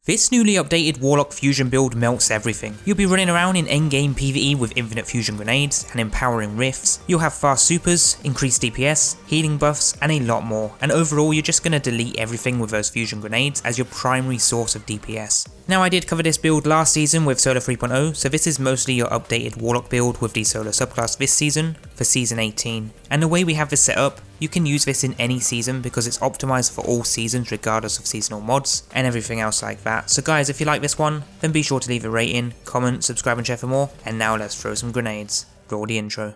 This newly updated Warlock fusion build melts everything. You'll be running around in endgame PvE with infinite fusion grenades and empowering rifts. You'll have fast supers, increased DPS, healing buffs, and a lot more. And overall, you're just going to delete everything with those fusion grenades as your primary source of DPS. Now, I did cover this build last season with Solar 3.0, so this is mostly your updated Warlock build with the Solar subclass this season for Season 18. And the way we have this set up, you can use this in any season because it's optimized for all seasons regardless of seasonal mods and everything else like that. So guys, if you like this one, then be sure to leave a rating, comment, subscribe and share for more. And now let's throw some grenades. Roll the intro.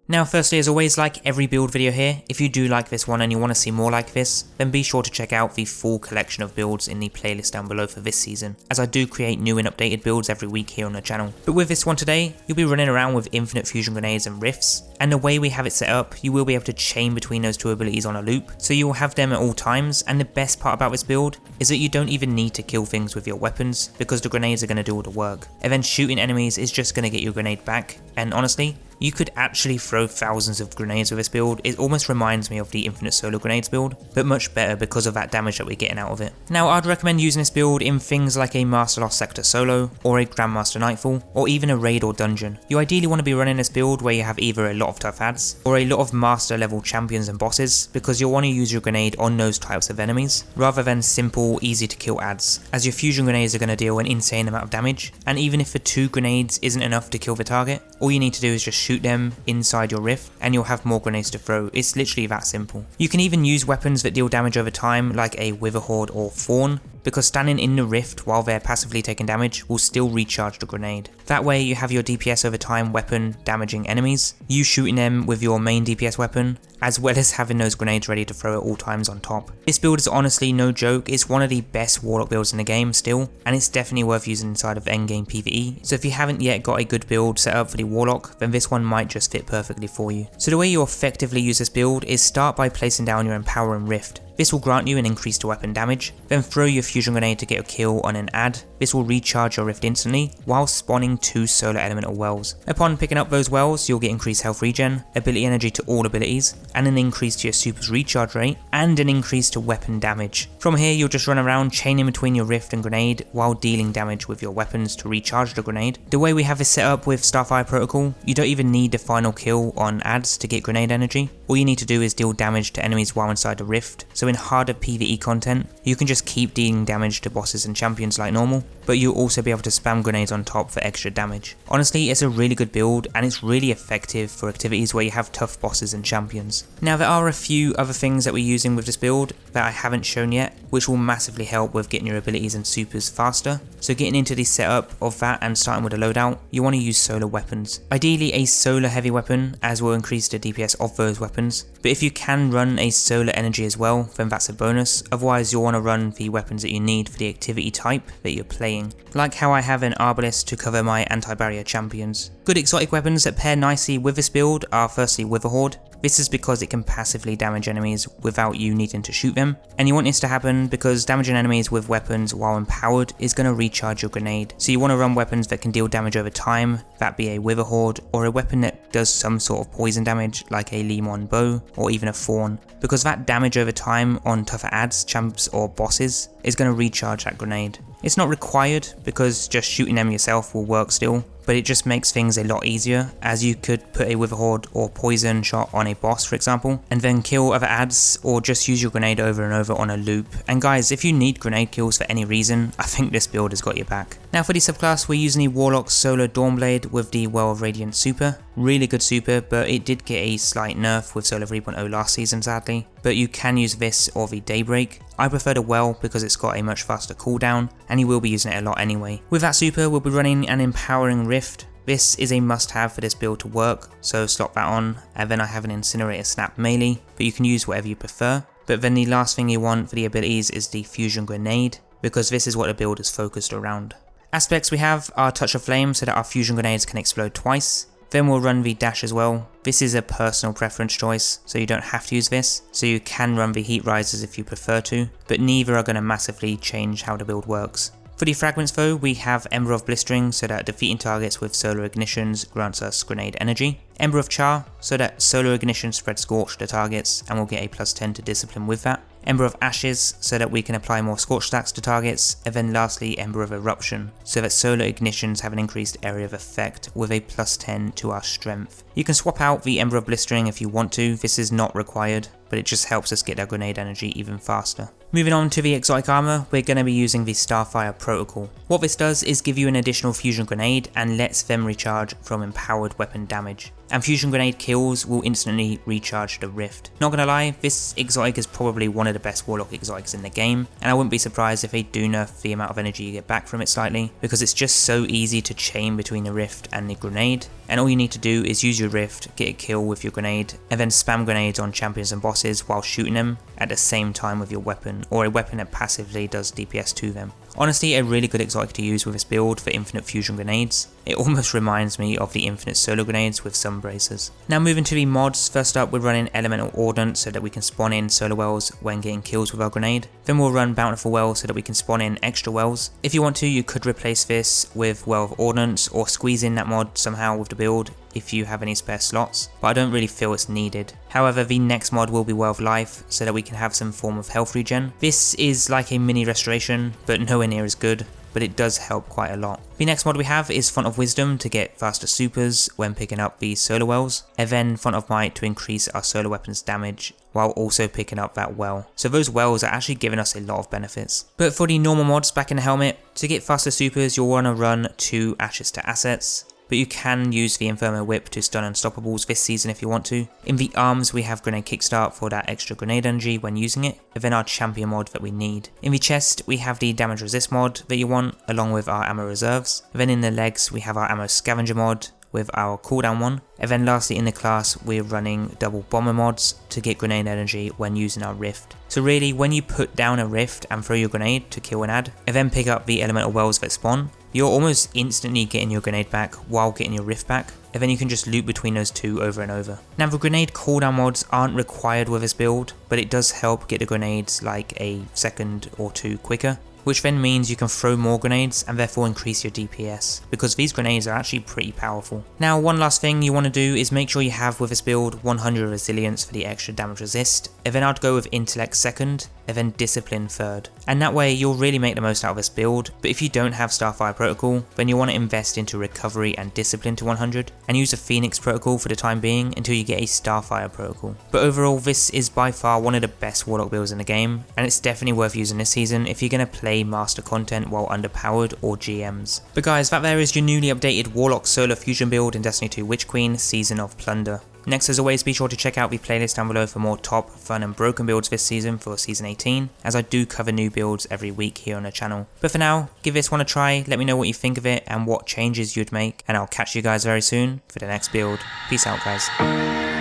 Now firstly, as always, like every build video here, if you do like this one and you want to see more like this, then be sure to check out the full collection of builds in the playlist down below for this season, as I do create new and updated builds every week here on the channel. But with this one today, you'll be running around with infinite fusion grenades and rifts, and the way we have it set up, you will be able to chain between those two abilities on a loop, so you will have them at all times. And the best part about this build is that you don't even need to kill things with your weapons, because the grenades are going to do all the work, and then shooting enemies is just going to get your grenade back. And honestly, you could actually throw thousands of grenades with this build. It almost reminds me of the Infinite Solar Grenades build, but much better because of that damage that we're getting out of it. Now, I'd recommend using this build in things like a Master Lost Sector solo, or a Grandmaster Nightfall, or even a raid or dungeon. You ideally want to be running this build where you have either a lot of tough adds, or a lot of master level champions and bosses, because you'll want to use your grenade on those types of enemies, rather than simple, easy to kill adds, as your fusion grenades are going to deal an insane amount of damage, and even if the 2 grenades isn't enough to kill the target, all you need to do is just shoot them inside your rift and you'll have more grenades to throw. It's literally that simple. You can even use weapons that deal damage over time like a Wither Horde or Fawn, because standing in the rift while they're passively taking damage will still recharge the grenade. That way you have your DPS over time weapon damaging enemies, you shooting them with your main DPS weapon, as well as having those grenades ready to throw at all times on top. This build is honestly no joke. It's one of the best Warlock builds in the game still, and it's definitely worth using inside of endgame PvE. So if you haven't yet got a good build set up for the Warlock, then this one might just fit perfectly for you. So the way you effectively use this build is start by placing down your empowering rift. This will grant you an increase to weapon damage, then throw your fusion grenade to get a kill on an add. This will recharge your rift instantly, while spawning 2 solar elemental wells. Upon picking up those wells, you'll get increased health regen, ability energy to all abilities, and an increase to your super's recharge rate, and an increase to weapon damage. From here, you'll just run around chaining between your rift and grenade, while dealing damage with your weapons to recharge the grenade. The way we have this set up with Starfire Protocol, you don't even need the final kill on adds to get grenade energy. All you need to do is deal damage to enemies while inside the rift, so in harder PvE content, you can just keep dealing damage to bosses and champions like normal, but you'll also be able to spam grenades on top for extra damage. Honestly, it's a really good build and it's really effective for activities where you have tough bosses and champions. Now, there are a few other things that we're using with this build that I haven't shown yet, which will massively help with getting your abilities and supers faster. So getting into the setup of that and starting with a loadout, you want to use solar weapons. Ideally a solar heavy weapon, as will increase the DPS of those weapons, but if you can run a solar energy as well, then that's a bonus. Otherwise, you'll want to run the weapons that you need for the activity type that you're playing, like how I have an Arbalist to cover my anti-barrier champions. Good exotic weapons that pair nicely with this build are firstly Wither Horde. This is because it can passively damage enemies without you needing to shoot them, and you want this to happen because damaging enemies with weapons while empowered is going to recharge your grenade. So you want to run weapons that can deal damage over time, that be a Wither Horde, or a weapon that does some sort of poison damage like a Limon bow or even a Fawn, because that damage over time on tougher adds, champs or bosses is going to recharge that grenade. It's not required because just shooting them yourself will work still, but it just makes things a lot easier, as you could put a Wither Horde or poison shot on a boss for example, and then kill other adds, or just use your grenade over and over on a loop. And guys, if you need grenade kills for any reason, I think this build has got your back. Now for the subclass, we're using the Warlock Solar Dawnblade with the Well of Radiance super. Really good super, but it did get a slight nerf with Solar 3.0 last season sadly, but you can use this or the Daybreak. I prefer the Well because it's got a much faster cooldown, and you will be using it a lot anyway. With that super, we'll be running an empowering rift. This is a must have for this build to work, so slot that on, and then I have an Incinerator Snap melee, but you can use whatever you prefer. But then the last thing you want for the abilities is the Fusion Grenade, because this is what the build is focused around. Aspects we have are Touch of Flame so that our fusion grenades can explode twice. Then we'll run the dash as well. This is a personal preference choice, so you don't have to use this, so you can run the heat rises if you prefer to, but neither are going to massively change how the build works. For the fragments though, we have Ember of Blistering so that defeating targets with solar ignitions grants us grenade energy. Ember of Char so that solar ignition spreads scorch to targets and we'll get a +10 to discipline with that. Ember of Ashes so that we can apply more scorch stacks to targets, and then lastly Ember of Eruption so that solar ignitions have an increased area of effect with a +10 to our strength. You can swap out the Ember of Blistering if you want to, this is not required, but it just helps us get our grenade energy even faster. Moving on to the exotic armor, we're going to be using the Starfire Protocol. What this does is give you an additional fusion grenade and lets them recharge from empowered weapon damage. And fusion grenade kills will instantly recharge the rift. Not gonna lie, this exotic is probably one of the best warlock exotics in the game, and I wouldn't be surprised if they do nerf the amount of energy you get back from it slightly, because it's just so easy to chain between the rift and the grenade, and all you need to do is use your rift, get a kill with your grenade, and then spam grenades on champions and bosses while shooting them at the same time with your weapon, or a weapon that passively does DPS to them. Honestly, a really good exotic to use with this build for infinite fusion grenades. It almost reminds me of the infinite solar grenades with some bracers. Now moving to the mods, first up we're running Elemental Ordnance so that we can spawn in solar wells when getting kills with our grenade. Then we'll run Bountiful Wells so that we can spawn in extra wells. If you want to, you could replace this with Well of Ordnance or squeeze in that mod somehow with the build if you have any spare slots, but I don't really feel it's needed. However, the next mod will be Well of Life so that we can have some form of health regen. This is like a mini restoration, but nowhere near as good, but it does help quite a lot. The next mod we have is Font of Wisdom to get faster supers when picking up the solar wells, and then Font of Might to increase our solar weapons damage while also picking up that well. So those wells are actually giving us a lot of benefits. But for the normal mods back in the helmet, to get faster supers you'll want to run 2 Ashes to Assets. But you can use the Inferno Whip to stun Unstoppables this season if you want to. In the arms we have Grenade Kickstart for that extra grenade energy when using it, and then our champion mod that we need. In the chest we have the Damage Resist mod that you want along with our ammo reserves. And then in the legs we have our Ammo Scavenger mod with our cooldown one, and then lastly in the class we're running double bomber mods to get grenade energy when using our rift. So really when you put down a rift and throw your grenade to kill an ad, and then pick up the elemental wells that spawn, you're almost instantly getting your grenade back while getting your rift back, and then you can just loop between those two over and over. Now the grenade cooldown mods aren't required with this build, but it does help get the grenades like a second or 2 quicker, which then means you can throw more grenades and therefore increase your DPS, because these grenades are actually pretty powerful. Now one last thing you want to do is make sure you have with this build 100 resilience for the extra damage resist, and then I'd go with intellect second, and then discipline third. And that way you'll really make the most out of this build, but if you don't have Starfire Protocol, then you want to invest into recovery and discipline to 100, and use the Phoenix Protocol for the time being until you get a Starfire Protocol. But overall this is by far one of the best Warlock builds in the game, and it's definitely worth using this season if you're going to play master content while underpowered or GMs. But guys, that there is your newly updated Warlock Solar Fusion build in Destiny 2 Witch Queen Season of Plunder. Next, as always, be sure to check out the playlist down below for more top, fun and broken builds this season for Season 18, as I do cover new builds every week here on the channel. But for now, give this one a try, let me know what you think of it and what changes you'd make, and I'll catch you guys very soon for the next build. Peace out guys.